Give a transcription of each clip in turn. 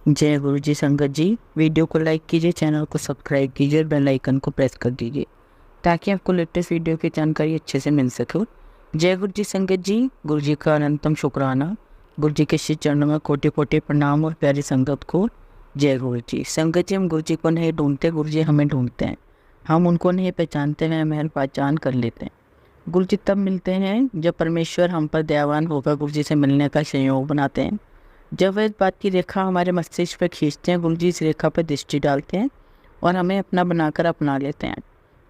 जय गुरु जी। संगत जी, वीडियो को लाइक कीजिए, चैनल को सब्सक्राइब कीजिए और बेल आइकन को प्रेस कर दीजिए ताकि आपको लेटेस्ट वीडियो की जानकारी अच्छे से मिल सके। जय गुरु जी। संगत जी, गुरु जी का अनंतम शुक्राना। गुरु जी के श्री चरणों में कोटि कोटि प्रणाम और प्यारी संगत को जय गुरु जी। संगत जी, हम गुरु जी को नहीं ढूंढते, गुरु जी हमें ढूंढते हैं। हम उनको नहीं पहचानते हैं, हमें पहचान कर लेते हैं। गुरु जी तब मिलते हैं जब परमेश्वर हम पर दयावान होकर गुरु जी से मिलने का संयोग बनाते हैं। जब वह इस बात की रेखा हमारे मस्तिष्क पर खींचते हैं, गुरु जी इस रेखा पर दृष्टि डालते हैं और हमें अपना बनाकर अपना लेते हैं।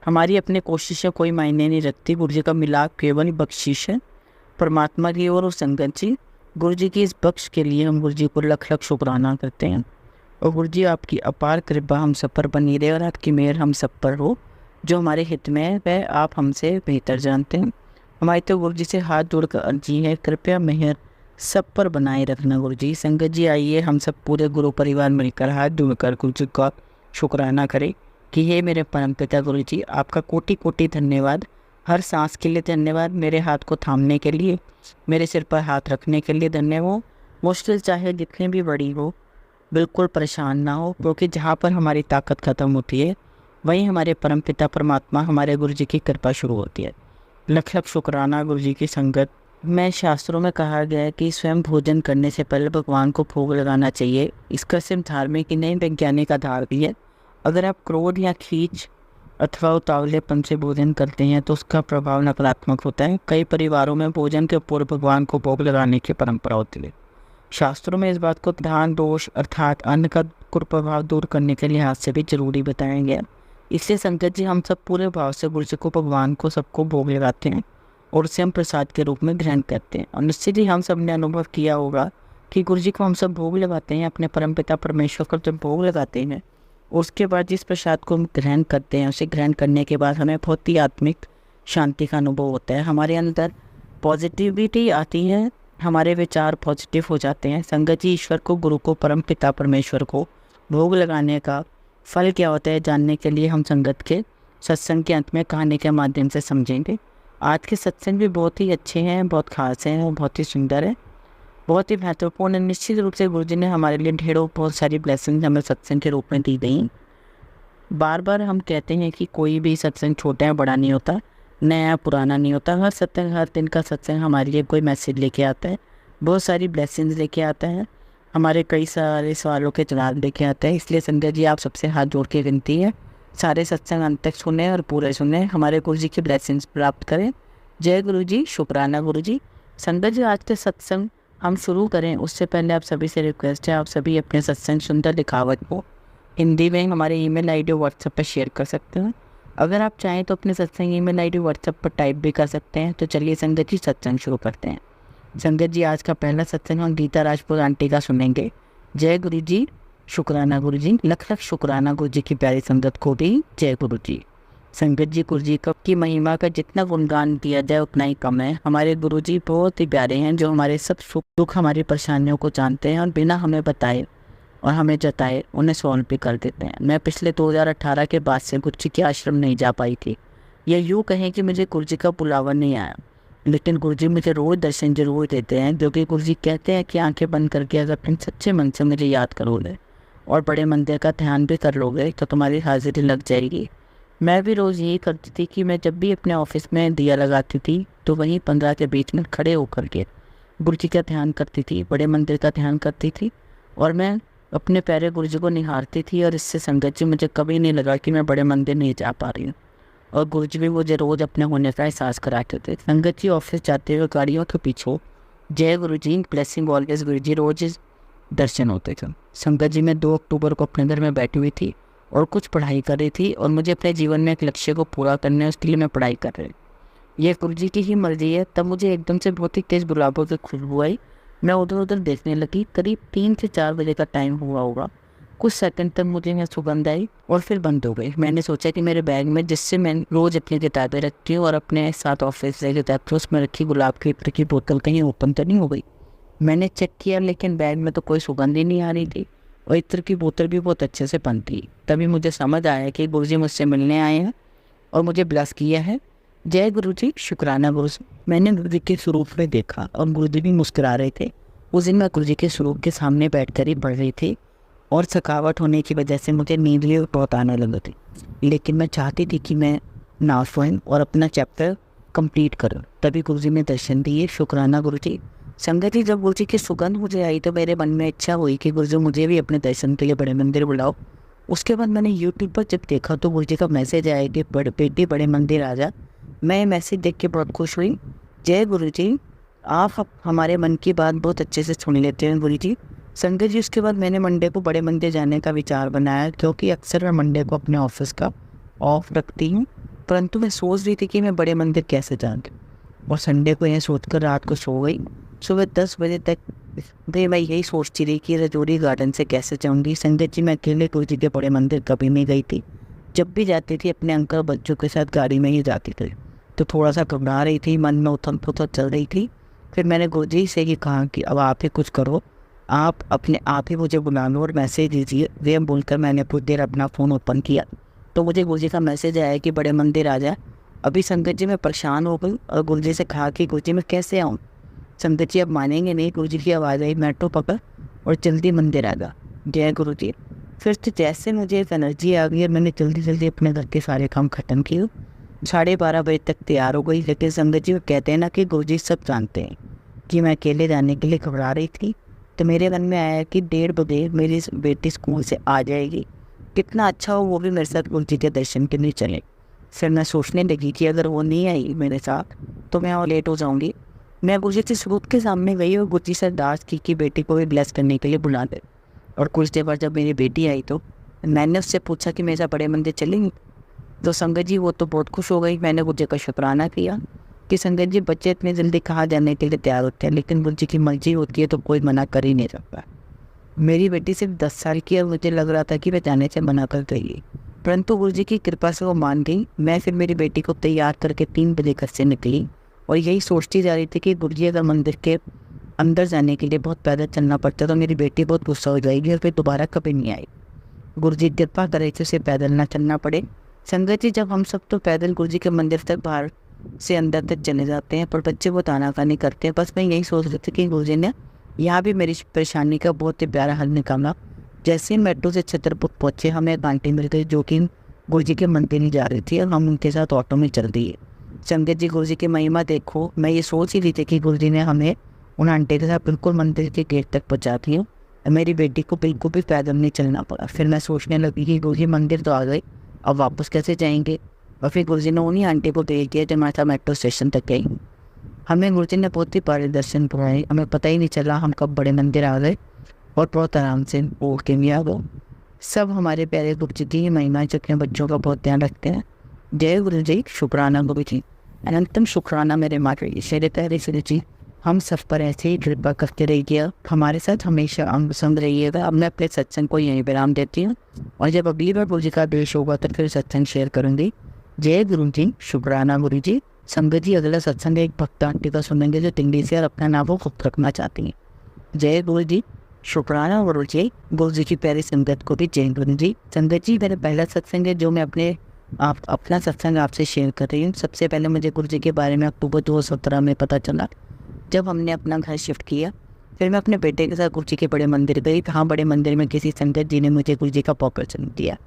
हमारी अपनी कोशिशें कोई मायने नहीं रखती, गुरु जी का मिलाप केवल बख्शीश है परमात्मा की ओर। और संगत जी, गुरु जी की इस बख्श के लिए हम गुरु जी को लख लख शुक्राना करते हैं। और गुरु जी, आपकी अपार कृपा हम सब पर बनी रहे और आपकी मेहर हम सब पर हो। जो हमारे हित में है वह आप हमसे बेहतर जानते हैं। हमारी तो गुरु जी से हाथ जोड़कर अर्जी है, कृपया मेहर सब पर बनाए रखना गुरु जी। संगत जी, आइए हम सब पूरे गुरु परिवार मिलकर हाथ जोड़कर गुरु जी का शुक्राना करें कि हे मेरे परम पिता गुरु जी, आपका कोटि कोटि धन्यवाद। हर सांस के लिए धन्यवाद, मेरे हाथ को थामने के लिए, मेरे सिर पर हाथ रखने के लिए धन्यवाद। मुश्किल चाहे जितनी भी बड़ी हो, बिल्कुल परेशान ना हो, क्योंकि जहाँ पर हमारी ताकत ख़त्म होती है वहीं हमारे परम पिता परमात्मा हमारे गुरु जी की कृपा शुरू होती है। लख लख शुक्राना गुरु जी की संगत। मैं शास्त्रों में कहा गया है कि स्वयं भोजन करने से पहले भगवान को भोग लगाना चाहिए। इसका सिर्फ धार्मिक ही नहीं, वैज्ञानिक आधार भी है। अगर आप क्रोध या खींच अथवा उतावलेपन से भोजन करते हैं तो उसका प्रभाव नकारात्मक होता है। कई परिवारों में भोजन के पूर्व भगवान को भोग लगाने की परंपरा होती है। शास्त्रों में इस बात को ध्यान दोष अर्थात अन्न का कुप्रभाव दूर करने के लिहाज से भी जरूरी बताया गया। इसलिए संगत जी, हम सब पूरे भाव से गुरु जी को भगवान को सबको भोग लगाते हैं और उसे हम प्रसाद के रूप में ग्रहण करते हैं। और निश्चित ही हम सब ने अनुभव किया होगा कि गुरु जी को हम सब भोग लगाते हैं, अपने परमपिता परमेश्वर को जब भोग लगाते हैं उसके बाद जिस प्रसाद को हम ग्रहण करते हैं, उसे ग्रहण करने के बाद हमें बहुत ही आत्मिक शांति का अनुभव होता है। हमारे अंदर पॉजिटिविटी आती है, हमारे विचार पॉजिटिव हो जाते हैं। संगत जी, ईश्वर को, गुरु को, परमपिता परमेश्वर को भोग लगाने का फल क्या होता है जानने के लिए हम संगत के सत्संग के अंत में कहानी के माध्यम से समझेंगे। आज के सत्संग भी बहुत ही अच्छे हैं, बहुत खास हैं और बहुत ही सुंदर है, बहुत ही महत्वपूर्ण है। निश्चित रूप से गुरु जी ने हमारे लिए ढेरों बहुत सारी ब्लेसिंग हमें सत्संग के रूप में दी गई। बार बार हम कहते हैं कि कोई भी सत्संग छोटा या बड़ा नहीं होता, नया पुराना नहीं होता। हर सत्संग, हर दिन का सत्संग हमारे लिए कोई मैसेज लेके आता है, बहुत सारी ब्लेसिंग्स लेके आता है, हमारे कई सारे सवालों के जवाब लेके आता है। इसलिए संजय जी, आप सबसे हाथ जोड़ के विनती है, सारे सत्संग अंत तक सुने और पूरे सुने, हमारे गुरु जी की ब्लेसिंग्स प्राप्त करें। जय गुरु जी, शुक्राना गुरु जी। संगत जी, आज के सत्संग हम शुरू करें उससे पहले आप सभी से रिक्वेस्ट है, आप सभी अपने सत्संग सुंदर लिखावट को हिंदी में हमारे ईमेल आईडी व्हाट्सएप पर शेयर कर सकते हैं। अगर आप चाहें तो अपने सत्संग ईमेल आईडी व्हाट्सएप पर टाइप भी कर सकते हैं। तो चलिए संगत जी, सत्संग शुरू करते हैं। संगत जी, आज का पहला सत्संग हम गीता राजपूत आंटी का सुनेंगे। जय गुरु जी, शुक्राना गुरु जी। लख लख शुक्राना गुरु जी की प्यारी संगत को भी जय गुरु जी। संगत जी, गुरु जी की महिमा का जितना गुणगान किया जाए उतना ही कम है। हमारे गुरु जी बहुत ही प्यारे हैं, जो हमारे सब सुख दुख, हमारी परेशानियों को जानते हैं और बिना हमें बताए और हमें जताए उन्हें सॉल्व भी कर देते हैं। मैं पिछले 2018 के बाद से गुरु जी के आश्रम नहीं जा पाई थी। ये यूँ कहें कि मुझे गुरु जी का बुलावा नहीं आया, लेकिन गुरु जी मुझे रोज़ दर्शन जरूर देते हैं, क्योंकि गुरु जी कहते हैं कि आंखें बंद करके अगर तुम सच्चे मन से मुझे याद करोगे और बड़े मंदिर का ध्यान भी कर लोगे तो तुम्हारी हाजिरी लग जाएगी। मैं भी रोज़ यही करती थी कि मैं जब भी अपने ऑफिस में दिया लगाती थी तो वहीं 15 के बीच में खड़े होकर के गुरु जी का ध्यान करती थी, बड़े मंदिर का ध्यान करती थी और मैं अपने प्यारे गुरु जी को निहारती थी। और इससे संगत जी, मुझे कभी नहीं लगा कि मैं बड़े मंदिर नहीं जा पा रही हूँ। और गुरु जी भी मुझे रोज़ अपने होने का एहसास कराते थे। संगत जी, ऑफिस जाते हुए गाड़ियों के पीछे जय गुरु जी, ब्लेसिंग ऑलवेज गुरु जी रोज़ दर्शन होते थे। संगत जी, मैं 2 अक्टूबर को अपने घर में बैठी हुई थी और कुछ पढ़ाई कर रही थी और मुझे अपने जीवन में एक लक्ष्य को पूरा करना है, उसके लिए मैं पढ़ाई कर रही। ये गुरु जी की ही मर्जी है। तब मुझे एकदम से बहुत ही तेज़ गुलाबों की खुशबू आई। मैं उधर उधर देखने लगी। करीब 3 से 4 बजे का टाइम हुआ होगा। कुछ सेकंड तक मुझे यहाँ सुगंध आई और फिर बंद हो गई। मैंने सोचा कि मेरे बैग में, जिससे मैं रोज़ अपनी किताबें रखती हूँ और अपने साथ ऑफिस से किताब उसमें रखी गुलाब की इत्र की बोतल कहीं ओपन तो नहीं हो गई। मैंने चेक किया, लेकिन बैग में तो कोई सुगंध ही नहीं आ रही थी और इत्र की बोतल भी बहुत अच्छे से बंद थी। तभी मुझे समझ आया कि गुरु जी मुझसे मिलने आए हैं और मुझे ब्लेस किया है। जय गुरु जी, शुक्राना गुरु जी। मैंने गुरु जी के स्वरूप में देखा और गुरु जी भी मुस्कुरा रहे थे। उस दिन मैं गुरु जी के स्वरूप के सामने बैठ कर ही पढ़ रही थी और थकावट होने की वजह से मुझे नींद भी बहुत आने लगी थी। लेकिन मैं चाहती थी कि मैं ना सोऊं और अपना चैप्टर कंप्लीट करूं। तभी गुरुजी ने दर्शन दिए। शुक्राना गुरुजी। संगत जी, जब गुरुजी की सुगंध मुझे आई तो मेरे मन में इच्छा हुई कि गुरुजी मुझे भी अपने दर्शन के लिए बड़े मंदिर बुलाओ। उसके बाद मैंने यूट्यूब पर जब देखा तो गुरुजी का मैसेज आया कि बेटी बड़े मंदिर आ जा। मैं मैसेज देख के बहुत खुश हुई। जय गुरुजी। आप हमारे मन की बात बहुत अच्छे से सुन लेते हैं गुरुजी। संगत जी, उसके बाद मैंने मंडे को बड़े मंदिर जाने का विचार बनाया, क्योंकि अक्सर मैं मंडे को अपने ऑफिस का ऑफ रखती हूँ। परंतु मैं सोच रही थी कि मैं बड़े मंदिर कैसे जाऊँगी, और संडे को यह सोचकर रात को सो गई। सुबह 10 बजे तक भी मैं यही सोचती रही कि रजौरी गार्डन से कैसे जाऊँगी। संगत जी, मैं अकेले गुरुजी के बड़े मंदिर कभी नहीं गई थी। जब भी जाती थी अपने अंकल बच्चों के साथ गाड़ी में ही जाती थी, तो थोड़ा सा घबरा रही थी, मन में उथल पुथल चल रही थी। फिर मैंने गुरुजी से ही कहा कि अब आप ही कुछ करो, आप अपने आप ही मुझे बुला लो और मैसेज दीजिए। वे बोलकर मैंने कुछ देर अपना फ़ोन ओपन किया तो मुझे गुरुजी का मैसेज आया कि बड़े मंदिर आ जाए। अभी संगत जी मैं परेशान हो गई और गुरुजी से कहा कि गुरुजी मैं कैसे आऊँ। संगत जी अब मानेंगे नहीं, गुरुजी की आवाज़ आई, मेट्रो पकड़ और जल्दी मंदिर आ जा। जय गुरुजी। फिर से जैसे मुझे एक एनर्जी आ गई और मैंने जल्दी जल्दी अपने घर के सारे काम ख़त्म किए। 12:30 बजे तक तैयार हो गई। लेकिन संगत जी वो कहते हैं ना कि गुरुजी सब जानते हैं कि मैं अकेले जाने के लिए घबरा रही थी। तो मेरे मन में आया कि 1:30 बजे मेरी बेटी स्कूल से आ जाएगी, कितना अच्छा हो वो भी मेरे साथ गुरुजी के दर्शन के लिए चले। फिर मैं सोचने लगी कि अगर वो नहीं आई मेरे साथ तो मैं और लेट हो जाऊंगी। मैं गुरुजी के स्वरूप के सामने गई और गुरुजी से अरदास की कि बेटी को भी ब्लेस करने के लिए बुला दे। और कुछ देर बाद जब मेरी बेटी आई तो मैंने उससे पूछा कि मेरे साथ बड़े मंदिर चलेंगे। तो संगत जी वो तो बहुत खुश हो गई। मैंने गुरुजी का शुक्राना किया कि संगत जी बच्चे इतने जल्दी कहाँ जाने के लिए तैयार होते हैं, लेकिन गुरुजी की मर्जी होती है तो कोई मना कर ही नहीं सकता। मेरी बेटी सिर्फ 10 साल की और मुझे लग रहा था कि वह जाने से मना कर देगी, परंतु गुरुजी की कृपा से वो मान गई। मैं फिर मेरी बेटी को तैयार करके 3 बजे घर से निकली और यही सोचती जा रही थी कि गुरुजी अगर मंदिर के अंदर जाने के लिए बहुत पैदल चलना पड़ता तो मेरी बेटी बहुत गुस्सा हो जाएगी और फिर दोबारा कभी नहीं आई। गुरुजी कृपा करे कि उसे पैदल ना चलना पड़े। संगत जी, जब हम सब तो पैदल गुरुजी के मंदिर तक बाहर से अंदर तक चले जाते हैं, पर बच्चे वो तानाकानी करते हैं। बस मैं यही सोच रही थी कि गुरुजी ने यहाँ भी मेरी परेशानी का बहुत ही प्यारा हल निकाला। जैसे ही मेट्रो से छतरपुर पहुँचे, हमें एक आंटी मिल गई जो कि गुरुजी के मंदिर नहीं जा रही थी और हम उनके साथ ऑटो में चल दिए। संगत जी, गुरुजी की महिमा देखो। मैं ये सोच ही रही थी कि गुरुजी ने हमें उन आंटी के साथ बिल्कुल मंदिर के गेट तक पहुँचा दिया। मेरी बेटी को बिल्कुल भी पैदल नहीं चलना पड़ा। फिर मैं सोचने लगी कि गुरुजी मंदिर तो आ गए, अब वापस कैसे जाएंगे। और फिर गुरुजी ने उन्हीं आंटी को भेज दिया जो हमारे साथ मेट्रो स्टेशन तक गई। हमें गुरुजी ने बहुत ही प्यारे दर्शन कराए। हमें पता ही नहीं चला हम कब बड़े मंदिर आ गए और बहुत आराम से बोल के भी आ गए। सब हमारे प्यारे गुरुजी की ही महिमा जो अपने बच्चों का बहुत ध्यान रखते हैं। जय गुरुजी। शुक्राना गुरुजी। अनंतम शुक्राना मेरे माता शेरे प्यारे गुरुजी। हम सब पर ऐसे ही कृपा करते रहिए, हमारे साथ हमेशा अंग संग रहिएगा। अब मैं अपने सत्संग को यहीं विराम देती हूँ और जब अगली बार गुरुजी का आदेश होगा तो फिर सत्संग शेयर करूँगी। जय गुरुजी। शुक्राना गुरुजी। संगत जी, अगला सत्संग एक भक्त आंटी का सुनेंगे जो टिंगली से और अपना नाम को खुद रखना चाहती हैं। जय गुरुजी। शुक्राना गुरुजी। गुरुजी की प्यारी संगत को भी जय गुरुजी। संगत जी, मेरा पहला सत्संग है जो मैं अपना सत्संग आपसे शेयर कर रही हूँ। सबसे पहले मुझे गुरुजी के बारे में अक्टूबर 2017 में पता चला जब हमने अपना घर शिफ्ट किया। फिर मैं अपने बेटे के साथ गुरुजी के बड़े मंदिर गई। हाँ, बड़े मंदिर में किसी संगत जी ने मुझे गुरुजी का पॉकेट दिया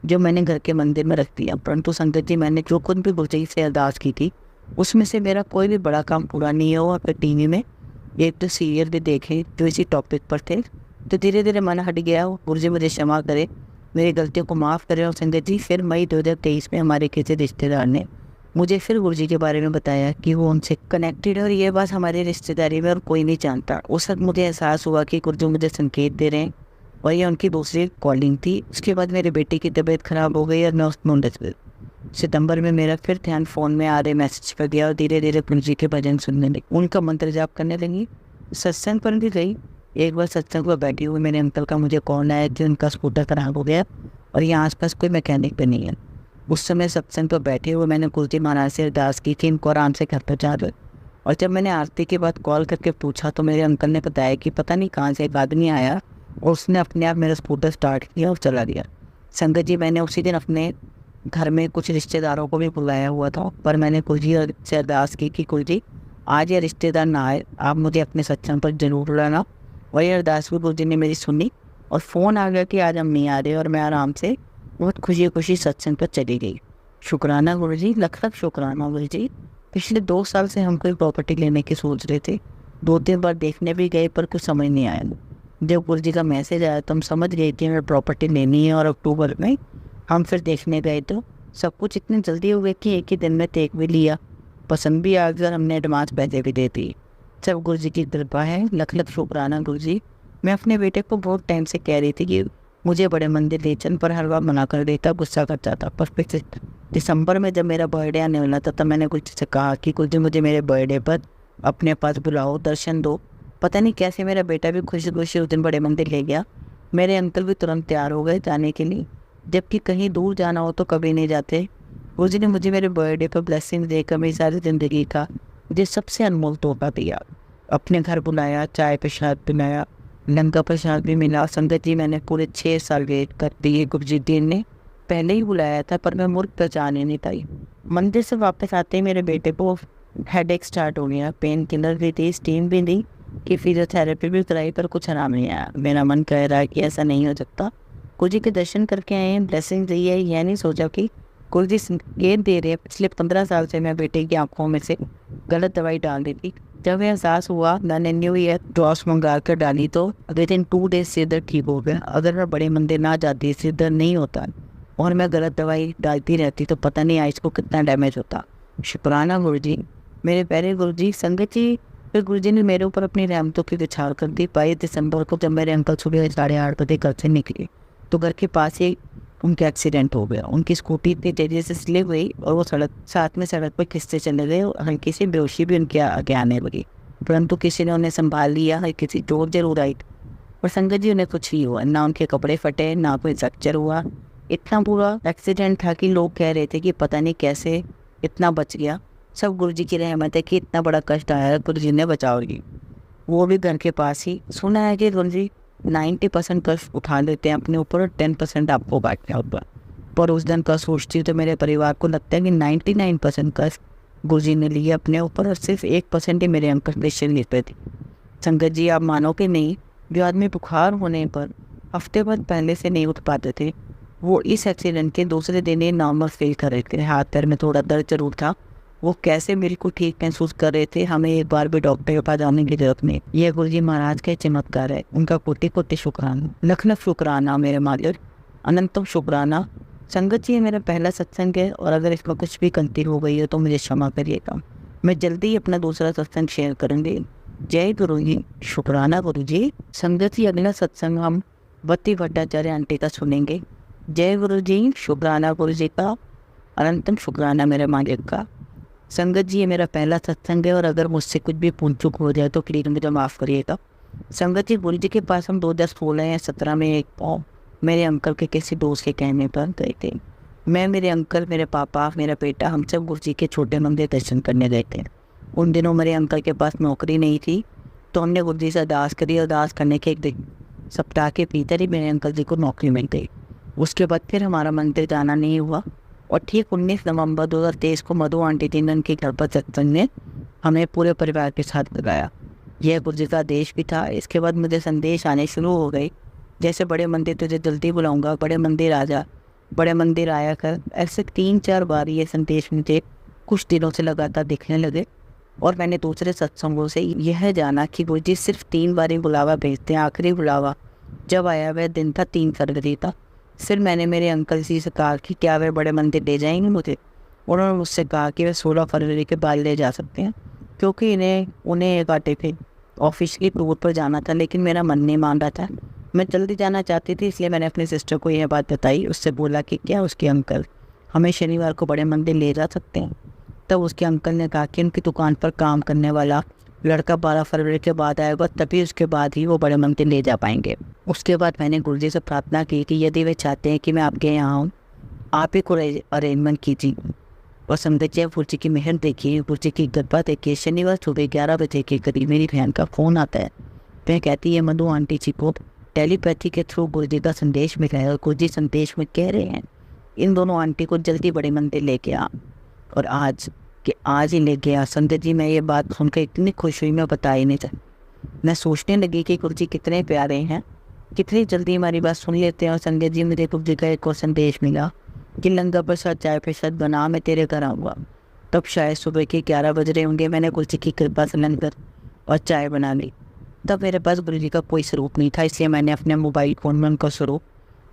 जो मैंने घर के मंदिर में रख दिया। परंतु संगत जी, मैंने जो खुद भी गुरुजी से अरदास की थी उसमें से मेरा कोई भी बड़ा काम पूरा नहीं हुआ। फिर टीवी में एक तो सीरियल भी देखे जो इसी टॉपिक पर थे, तो धीरे धीरे मन हट गया। गुरुजी मुझे क्षमा करे, मेरी गलतियों को माफ़ करे। और संगत जी, फिर मई 2023 में हमारे किसी रिश्तेदार ने मुझे फिर गुरुजी के बारे में बताया कि वो उनसे कनेक्टेड है और ये बात हमारी रिश्तेदारी में और कोई नहीं जानता। उस वक्त मुझे एहसास हुआ कि गुरुजी मुझे संकेत दे रहे हैं और ये उनकी दूसरी कॉलिंग थी। उसके बाद मेरे बेटे की तबीयत ख़राब हो गई और मैं उसमें उलझ गई। सितंबर में मेरा फिर ध्यान फ़ोन में आ रहे मैसेज पर गया और धीरे धीरे गुरुजी के भजन सुनने लगी, उनका मंत्र जाप करने लगी। सत्संग पर भी गई। एक बार सत्संग पर बैठी हुई मेरे अंकल का मुझे कॉल आया कि उनका स्कूटर ख़राब हो गया और यहाँ आसपास कोई मैकेनिक भी नहीं है। उस समय सत्संग पर बैठे हुए मैंने गुरुजी महाराज से अरदास की थी इनको आराम से घर पर जा दो। और जब मैंने आरती के बाद कॉल करके पूछा तो मेरे अंकल ने बताया कि पता नहीं कहाँ से एक आदमी आया और उसने अपने आप मेरा स्कूटर स्टार्ट किया और चला दिया। संगत जी, मैंने उसी दिन अपने घर में कुछ रिश्तेदारों को भी बुलाया हुआ था, पर मैंने गुरुजी से अरदास की कि गुरुजी आज ये रिश्तेदार ना आए, आप मुझे अपने सत्संग पर जरूर बुलाना। वही अरदास भी गुरुजी ने मेरी सुनी और फ़ोन आ गया कि आज हम नहीं आ रहे, और मैं आराम से बहुत खुशी खुशी सत्संग पर चली गई। शुक्राना गुरुजी, लख लख शुक्राना गुरुजी। पिछले 2 साल से हम कोई प्रॉपर्टी लेने की सोच रहे थे, 2-3 बार देखने भी गए पर कुछ समझ नहीं आया। जब गुरुजी का मैसेज आया तो हम समझ गए कि हमें प्रॉपर्टी लेनी है, और अक्टूबर में हम फिर देखने गए तो सब कुछ इतनी जल्दी हो गया कि एक ही दिन में देख भी लिया, पसंद भी आ गया और हमने एडवांस पैसे भी दे दिए। सब गुरुजी की कृपा है, लख लख शुक्राना गुरुजी। मैं अपने बेटे को बहुत टाइम से कह रही थी कि मुझे बड़े मंदिर ले चल, पर हर बार मना कर देता, गुस्सा कर जाता। पर फिर दिसंबर में जब मेरा बर्थडे आने वाला था तब मैंने कुछ से कहा कि कुछ दिन मुझे मेरे बर्थडे पर अपने पास बुलाओ, दर्शन दो। पता नहीं कैसे मेरा बेटा भी खुशी खुशी उस दिन बड़े मंदिर ले गया। मेरे अंकल भी तुरंत तैयार हो गए जाने के लिए, जबकि कहीं दूर जाना हो तो कभी नहीं जाते। गुरुजी ने मुझे मेरे बर्थडे पर ब्लेसिंग देकर मेरी सारी ज़िंदगी का मुझे सबसे अनमोल तोहफा दिया। अपने घर बुलाया, चाय प्रसाद पिलाया, लंका प्रसाद भी मिला। संगत जी, मैंने पूरे 6 साल वेट कर दिए। गुरुजी देव ने पहले ही बुलाया था पर मैं मुर्ग पर जाने नहीं पाई। मंदिर से वापस आते ही मेरे बेटे को हेडेक स्टार्ट हो गया। पेन किलर भी दी, स्टीम भी दी, कि फिजियोथेरेपी भी कराई, पर कुछ आराम नहीं आया। मेरा मन कह रहा है कि ऐसा नहीं हो सकता। गुरुजी के दर्शन करके आए हैं, ब्लेसिंग दी है, यह नहीं सोचा कि गुरुजी संकेत दे रहे हैं। पिछले 15 साल से मैं बेटे की आंखों में से गलत दवाई डाल दी थी। जब यह एहसास हुआ, मैंने न्यू ईयर ड्रॉस मंगा कर डाली तो विदिन 2 डेज सिर दर्द ठीक हो गया। अगर मैं बड़े मंदिर ना जाती सिर दर्द नहीं होता, और मैं गलत दवाई डालती रहती तो पता नहीं आइस को कितना डैमेज होता। शुक्राना गुरुजी, मेरे प्यारे गुरुजी। संगत जी, फिर गुरुजी ने मेरे ऊपर अपनी रहमतों की बौछार कर दी। 22 दिसंबर को जब मेरे अंकल सुबह 8:30 बजे घर से निकले तो घर के पास ही उनका एक्सीडेंट हो गया। उनकी स्कूटी इतनी तेज़ी से स्लिप हुई और वो साथ में सड़क पर खिसते चले गए, और हल्की सी बेहोशी भी उनके आगे आने लगी, परंतु किसी ने उन्हें संभाल लिया। किसी चोट जरूर आई, पर संगत जी उन्हें कुछ नहीं हुआ। ना उनके कपड़े फटे, ना कोई फ्रैक्चर हुआ। इतना बुरा एक्सीडेंट था कि लोग कह रहे थे कि पता नहीं कैसे इतना बच गया। सब गुरुजी की रहमत है कि इतना बड़ा कष्ट आया, गुरुजी ने बचाओगी। वो भी घर के पास ही। सुना है कि गुरुजी 90% कष्ट उठा लेते हैं अपने ऊपर और 10% आपको बांटने ऊपर। पर उस दिन का सोचती हूँ तो मेरे परिवार को लगता है कि 99% कष्ट गुरुजी ने लिए अपने ऊपर, और सिर्फ 1% ही मेरे अंकल पेशेंट पे थी। संगत जी, आप मानो कि नहीं, जो आदमी बुखार होने पर हफ्ते भर पहले से नहीं उठ पाते थे, वो इस एक्सीडेंट के दूसरे दिन ही नॉर्मल फील कर रहे थे। हाथ पैर में थोड़ा दर्द जरूर था, वो कैसे बिल्कुल ठीक महसूस कर रहे थे। हमें एक बार भी डॉक्टर के पास जाने की जरूरत नहीं। यह गुरुजी महाराज का चमत्कार है, उनका कोटि कोटि शुक्राना, लख लख शुक्राना मेरे मालिक, अनंतम शुक्राना। संगत जी, ये मेरा पहला सत्संग है, और अगर इसमें कुछ भी गलती हो गई है तो मुझे क्षमा करिएगा। मैं जल्दी ही अपना दूसरा सत्संग शेयर करूँगी। जय गुरु जी, शुक्राना गुरु जी। संगत जी, अगला सत्संग हम बत्ती भट्टाचार्य आंटी का सुनेंगे। जय गुरु जी, शुक्राना गुरु जी का, अनंतम शुक्राना मेरे मालिक का। संगत जी, ये मेरा पहला सत्संग है, और अगर मुझसे कुछ भी भूल चूक हो जाए तो प्लीज़ मुझे माफ़ करिएगा। संगत जी, गुरु जी के पास हम 2016 या 17 में एक मेरे अंकल के किसी दोस्त के कहने पर गए थे। मैं, मेरे अंकल, मेरे पापा, मेरा बेटा, हम सब गुरु जी के छोटे मंदिर दर्शन करने गए थे। उन दिनों मेरे अंकल के पास नौकरी नहीं थी, तो हमने गुरु जी से अरदास करी। अरदास करने के एक सप्ताह के भीतर ही मेरे अंकल जी को नौकरी मिल गई। उसके बाद फिर हमारा मंदिर जाना नहीं हुआ, और ठीक 19 नवंबर 2023 को मधु आंटी तीनन के घर पर सत्संग ने हमें पूरे परिवार के साथ लगाया। यह गुरुजी का आदेश भी था। इसके बाद मुझे संदेश आने शुरू हो गए, जैसे बड़े मंदिर तुझे जल्दी बुलाऊंगा, बड़े मंदिर आ जा, बड़े मंदिर आया कर। ऐसे 3-4 बार ये संदेश मुझे कुछ दिनों से लगातार दिखने लगे, और मैंने दूसरे सत्संगों से यह जाना कि गुरुजी सिर्फ 3 बार ही बुलावा भेजते हैं। आखिरी बुलावा जब आया वह दिन था 3 फरवरी का। फिर मैंने मेरे अंकल जी से कहा कि क्या वे बड़े मंदिर ले जाएंगे मुझे। उन्होंने मुझसे कहा कि वे 16 फरवरी के बाद ले जा सकते हैं, क्योंकि उन्हें एक आटे थे ऑफिशियली टूर पर जाना था। लेकिन मेरा मन नहीं मान रहा था, मैं जल्दी जाना चाहती थी, इसलिए मैंने अपनी सिस्टर को यह बात बताई। उससे बोला कि क्या उसके अंकल हमें शनिवार को बड़े मंदिर ले जा सकते हैं। तब उसके अंकल ने कहा कि उनकी दुकान पर काम करने वाला लड़का 12 फरवरी के बाद आएगा, तभी उसके बाद ही वो बड़े मंदिर ले जा पाएंगे। उसके बाद मैंने गुरुजी से प्रार्थना की कि यदि वे चाहते हैं कि मैं आपके यहाँ आऊँ, आप ही को अरेंजमेंट कीजिए। और समझिए गुरुजी की मेहर देखिए, गुरुजी की कृपा देखिए। शनिवार सुबह 11 बजे के करीब मेरी बहन का फ़ोन आता है। वह कहती है मधु आंटी जी को टेलीपैथी के थ्रू गुरुजी का संदेश मिला है, और गुरुजी संदेश में कह रहे हैं इन दोनों आंटी को जल्दी बड़े मंदिर लेके आ। और आज ही ले गया। संगत जी, मैं ये बात सुनकर इतनी खुश हुई, मैं बता ही नहीं सकती। मैं सोचने लगी कि गुरुजी कितने प्यारे हैं। कितनी जल्दी हमारी बात सुन लेते हैं। और संगत जी मुझे कुछ जगह एक और संदेश मिला कि लंगर प्रसाद चाय प्रसाद बना, मैं तेरे घर आऊँगा। तब शायद सुबह के 11 बज रहे होंगे। मैंने गुरु जी की कृपा से लंगर और चाय बना ली। तब मेरे पास गुरु जी का कोई स्वरूप नहीं था, इसलिए मैंने अपने मोबाइल फ़ोन में उनका स्वरूप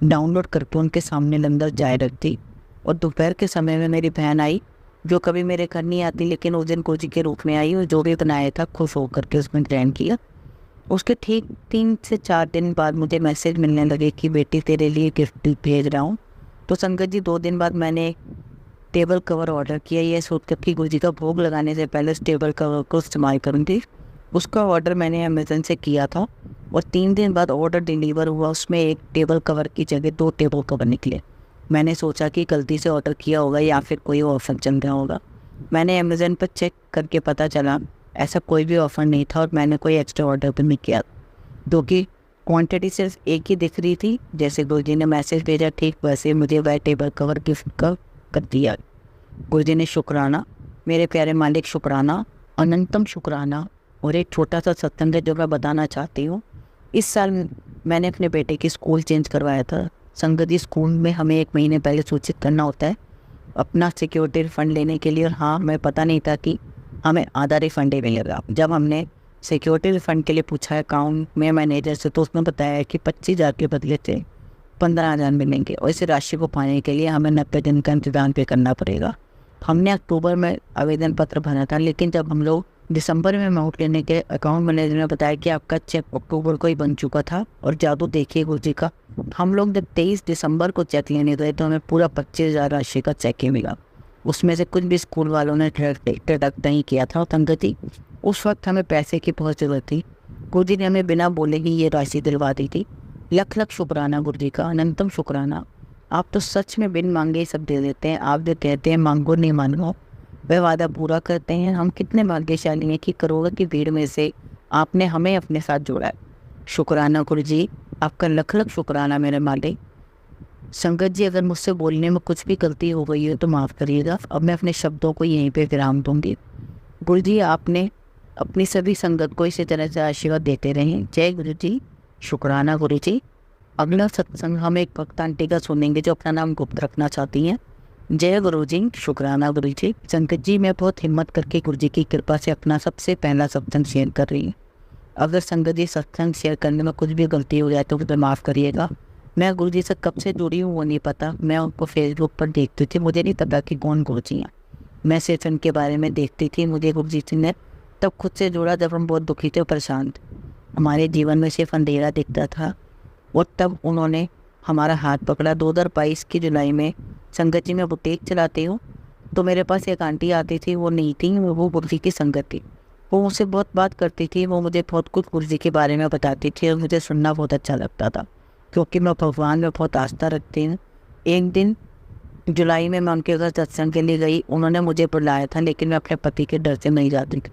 डाउनलोड करके उनके सामने लंगर चाय रख दी। और दोपहर के समय में मेरी बहन आई, जो कभी मेरे घर नहीं आती, लेकिन उस दिन गुरु जी के रूप में आई और जो भी बनाया था खुश होकर के उसमें ग्रहण किया। उसके ठीक 3 से 4 दिन बाद मुझे मैसेज मिलने लगे कि बेटी तेरे लिए गिफ्ट भेज रहा हूँ। तो संगत जी 2 दिन बाद मैंने टेबल कवर ऑर्डर किया, ये सोचकर कि गुरु जी का भोग लगाने से पहले उस टेबल कवर को इस्तेमाल करूँगी। उसका ऑर्डर मैंने अमेज़न से किया था और 3 दिन बाद ऑर्डर डिलीवर हुआ। उसमें एक टेबल कवर की जगह 2 टेबल कवर निकले। मैंने सोचा कि गलती से ऑर्डर किया होगा या फिर कोई ऑफर चल रहा होगा। मैंने अमेज़न पर चेक करके पता चला ऐसा कोई भी ऑफ़र नहीं था और मैंने कोई एक्स्ट्रा ऑर्डर भी नहीं किया, क्योंकि क्वांटिटी सिर्फ एक ही दिख रही थी। जैसे गुरु जी ने मैसेज भेजा ठीक वैसे मुझे वह टेबल कवर गिफ्ट कर दिया। गुरु जी ने शुक्राना, मेरे प्यारे मालिक शुक्राना, अनंतम शुक्राना। और एक छोटा सा सत्संग है जो मैं बताना चाहती हूँ। इस साल मैंने अपने बेटे की स्कूल चेंज करवाया था। संगति स्कूल में हमें 1 महीने पहले सूचित करना होता है अपना सिक्योरिटी रिफ़ंड लेने के लिए। और हाँ, मैं पता नहीं था कि हमें आधा रिफ़ंड ही मिलेगा। जब हमने सिक्योरिटी रिफ़ंड के लिए पूछा अकाउंट में मैनेजर से, तो उसने बताया कि 25,000 के बदले से 15,000 मिलेंगे और इस राशि को पाने के लिए हमें 90 दिन का इंतज़ाम पे करना पड़ेगा। हमने अक्टूबर में आवेदन पत्र भरा था, लेकिन जब हम लोग दिसंबर में अमाउंट लेने के अकाउंट मैनेजर ने बताया कि आपका चेक अक्टूबर को ही बन चुका था। और जादू देखिए गुरु जी का, हम लोग जब 23 दिसंबर को चेक लेने गए तो हमें पूरा 25,000 राशि का चेक ही मिला। उसमें से कुछ भी स्कूल वालों ने डिडक्ट नहीं किया था। और संगति उस वक्त हमें पैसे की बहुत ज़रूरत थी। गुरु जी ने हमें बिना बोले ही ये राशि दिलवा दी थी। लख लख शुक्राना गुरु जी का, अनंतम शुक्राना। आप तो सच में बिन मांगे ही सब दे देते हैं। आप जो कहते हैं मांगो नहीं मांगो, वह वादा पूरा करते हैं। हम कितने भाग्यशाली हैं कि करोड़ों की भीड़ में से आपने हमें अपने साथ जोड़ा है। शुक्राना गुरु जी, आपका लख लख शुक्राना मेरे मालिक। संगत जी अगर मुझसे बोलने में कुछ भी गलती हो गई है तो माफ़ करिएगा। अब मैं अपने शब्दों को यहीं पे विराम दूंगी। गुरु जी आपने अपनी सभी संगत को इसी तरह से आशीर्वाद देते रहें। जय गुरु जी, शुक्राना गुरु जी। अगला सत्संग हम एक भक्त आंटी का सुनेंगे जो अपना नाम गुप्त रखना चाहती हैं। जय गुरु जी, शुक्राना गुरु जी। संगत जी मैं बहुत हिम्मत करके गुरु जी की कृपा से अपना सबसे पहला सत्संग शेयर कर रही हूँ। अगर संगत जी सत्संग शेयर करने में कुछ भी गलती हो जाए तो मुझे माफ़ करिएगा। मैं गुरु जी से कब से जुड़ी हूँ वो नहीं पता। मैं उनको फेसबुक पर देखती थी, मुझे नहीं पता कि कौन गुरु जी हैं। मैं सिर्फ उनके बारे में देखती थी। मुझे गुरु जी ने तब खुद से जोड़ा जब हम बहुत दुखी थे, परेशान थे, हमारे जीवन में सिर्फ अंधेरा दिखता था। और तब उन्होंने हमारा हाथ पकड़ा। 2022 की जुलाई में संगत जी मैं बुटीक चलाती हूँ, तो मेरे पास एक आंटी आती थी। वो नहीं थी, वो गुरु जी की संगत थी। वो मुझसे बहुत बात करती थी। वो मुझे बहुत कुछ गुरु जी के बारे में बताती थी और मुझे सुनना बहुत अच्छा लगता था, क्योंकि मैं भगवान में बहुत आस्था रखती हूँ। एक दिन जुलाई में मैं उनके घर सत्संग के लिए गई। उन्होंने मुझे बुलाया था, लेकिन मैं अपने पति के डर से नहीं जाती थी,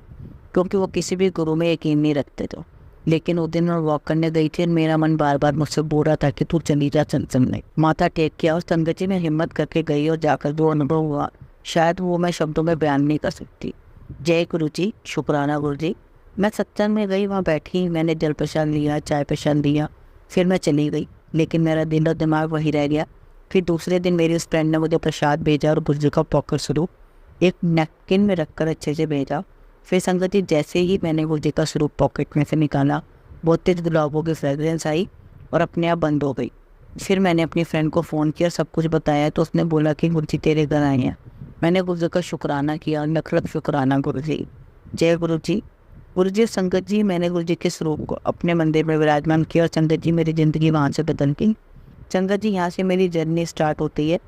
क्योंकि वो किसी भी गुरु में यकीन नहीं रखते थे। लेकिन उस दिन मैं वॉक करने गई थी और मेरा मन बार बार मुझसे बोल रहा था कि तू चली जा सत्संग में। माथा टेक किया और संगत जी में हिम्मत करके गई और जाकर जो अनुभव हुआ शायद वो मैं शब्दों में बयान नहीं कर सकती। जय गुरु जी, शुक्राना गुरु जी। मैं सत्संग में गई, वहाँ बैठी, मैंने जल प्रसाद लिया, चाय प्रसाद लिया, फिर मैं चली गई। लेकिन मेरा दिल और दिमाग वही रह गया। फिर दूसरे दिन मेरी उस फ्रेंड ने मुझे प्रसाद भेजा और गुरु जी का पॉकेट स्वरूप एक नैपकिन में रखकर अच्छे से भेजा। फिर संगत जी जैसे ही मैंने गुरु जी का स्वरूप पॉकेट में से निकाला, बहुत तेज गुलाबों की फ्रेगरेंस आई और अपने आप बंद हो गई। फिर मैंने अपनी फ्रेंड को फ़ोन किया, सब कुछ बताया, तो उसने बोला कि गुरु जी तेरे घर आए हैं। मैंने गुरु जी का शुक्राना किया, लख लख शुक्राना गुरु जी। जय गुरु जी। गुरु जी संगत जी मैंने गुरु जी के स्वरूप को अपने मंदिर में विराजमान किया और संगत जी मेरी ज़िंदगी वहाँ से बदल गई। संगत जी यहाँ से मेरी जर्नी स्टार्ट होती है।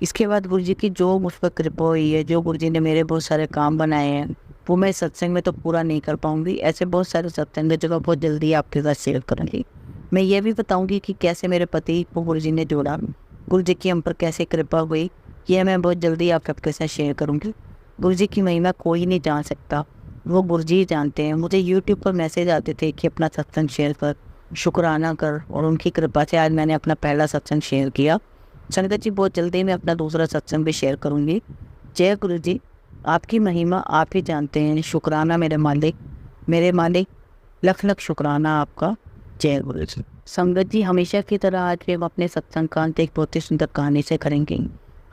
इसके बाद गुरु जी की जो मुझ पर कृपा हुई है, जो गुरु जी ने मेरे बहुत सारे काम बनाए हैं, वो मैं सत्संग में तो पूरा नहीं कर पाऊँगी। ऐसे बहुत सारे सत्संग जो मैं बहुत जल्दी आपके साथ शेयर करूँगी। मैं ये भी बताऊँगी कि कैसे मेरे पति को गुरु जी ने जोड़ा, गुरु जी की हम पर कैसे कृपा हुई, ये मैं बहुत जल्दी आप सबके साथ शेयर करूँगी। गुरु जी की महिमा कोई नहीं जान सकता, वो गुरु जी जानते हैं। मुझे यूट्यूब पर मैसेज आते थे कि अपना सत्संग शेयर कर, शुक्राना कर, और उनकी कृपा से आज मैंने अपना पहला सत्संग शेयर किया। संगत जी बहुत जल्दी मैं अपना दूसरा सत्संग भी शेयर करूँगी। जय गुरु जी, आपकी महिमा आप ही जानते हैं। शुक्राना मेरे मालिक, लख लख शुक्राना आपका। जय गुरु जी। संगत जी, हमेशा की तरह आज भी हम अपने सत्संग का अंत एक बहुत ही सुंदर कहानी से करेंगे।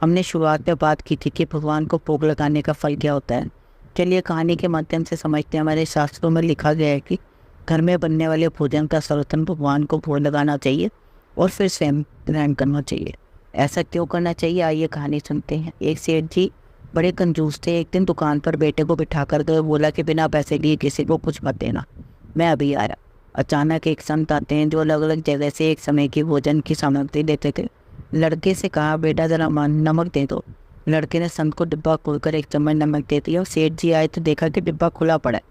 हमने शुरुआत में बात की थी कि भगवान को भोग लगाने का फल क्या होता है। चलिए कहानी के माध्यम से समझते हैं। हमारे शास्त्रों में लिखा गया है कि घर में बनने वाले भोजन का सर्वप्रथम भगवान को भोग लगाना चाहिए और फिर स्वयं ग्रहण करना चाहिए। ऐसा क्यों करना चाहिए, आइए कहानी सुनते हैं। एक सेठ जी बड़े कंजूस थे। एक दिन दुकान पर बेटे को बिठा कर गए, बोला कि बिना पैसे लिए किसी को कुछ मत देना, मैं अभी आ रहा। अचानक एक संत आते हैं जो अलग अलग जगह से एक समय की भोजन की सामग्री देते थे। लड़के से कहा, बेटा जरा नमक दे दो। लड़के ने संत को डिब्बा खोलकर एक चम्मच नमक दे दिया और सेठ जी आए तो देखा कि डिब्बा खुला पड़ा है।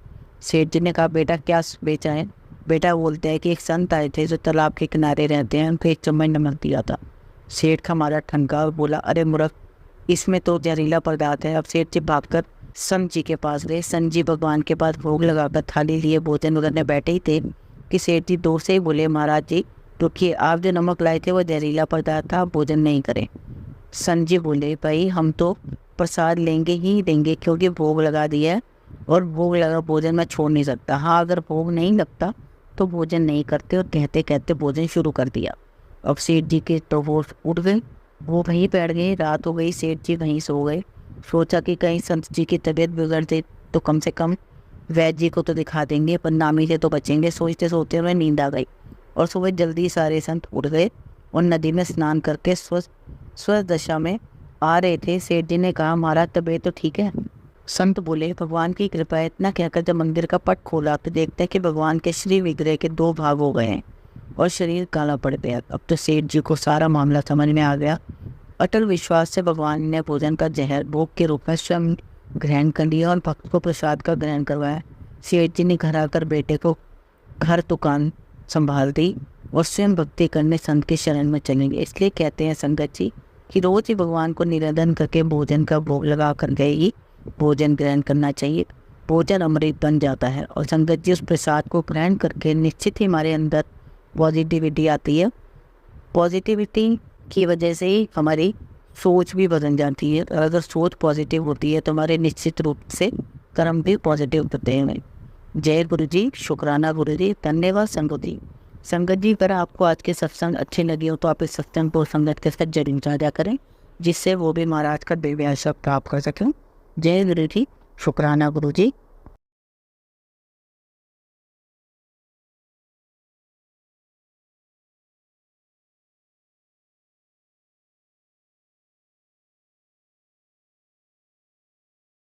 सेठ जी ने कहा, बेटा क्या बेचा है? बेटा बोलते हैं कि एक संत आए थे जो तालाब के किनारे रहते हैं, उनको एक चम्मच नमक दिया था। सेठ का मारा ठनका और बोला, अरे मूर्ख, इसमें तो जहरीला पदार्थ है। अब सेठ जी भागकर संत जी के पास गए। संत जी भगवान के पास भोग लगाकर थाली लिए भोजन उगरने बैठे ही थे कि सेठ जी दूर से ही बोले, महाराज जी रुकिए, आप जो नमक लाए थे वो जहरीला पदार्थ था, भोजन नहीं करें। संत जी बोले, भाई हम तो प्रसाद लेंगे ही लेंगे क्योंकि भोग लगा दिया है और भोग लगा भोजन मैं छोड़ नहीं सकता। हाँ, अगर भोग नहीं लगता तो भोजन नहीं करते। और कहते कहते भोजन शुरू कर दिया। अब सेठ जी के तो वो उठ गए, वो वहीं बैठ गए। रात हो गई, सेठ जी वहीं सो गए। सोचा कि कहीं संत जी की तबीयत बिगड़ जाए तो कम से कम वैद्य जी को तो दिखा देंगे, पर नामी से तो बचेंगे। सोचते सोचते उन्हें नींद आ गई और सुबह जल्दी सारे संत उठ गए और नदी में स्नान करके स्वस्थ दशा में आ रहे थे। सेठ जी ने कहा, महाराज तबीयत तो ठीक है? संत बोले, भगवान की कृपा है। इतना कहकर जब मंदिर का पट खोला तो देखते हैं कि भगवान के श्री विग्रह के 2 भाग हो गए हैं और शरीर काला पड़ गया। अब तो सेठ जी को सारा मामला समझ में आ गया। अटल विश्वास से भगवान ने भोजन का जहर भोग के रूप में स्वयं ग्रहण कर लिया और भक्त को प्रसाद का ग्रहण करवाया। सेठ जी ने घर आकर बेटे को घर दुकान संभाल दी और स्वयं भक्ति करने संत के शरण में चलेंगे। इसलिए कहते हैं संगत जी कि रोज ही भगवान को निवेदन करके भोजन का भोग लगा कर गए ही भोजन ग्रहण करना चाहिए। भोजन अमृत बन जाता है और संगत जी उस प्रसाद को ग्रहण करके निश्चित ही हमारे अंदर पॉजिटिविटी आती है। पॉजिटिविटी की वजह से ही हमारी सोच भी बदल जाती है और अगर सोच पॉजिटिव होती है तो हमारे निश्चित रूप से कर्म भी पॉजिटिव होते हैं। जय गुरु जी, शुक्राना गुरु जी, धन्यवाद संगत जी। संगत जी, अगर आपको आज के सत्संग अच्छे लगे हो तो आप इस सत्संग को संगत के साथ जरूर साझा करें, जिससे वो भी महाराज का दिव्य आशीर्वाद प्राप्त कर सकें। जय गुरु जी, शुक्राना गुरु जी।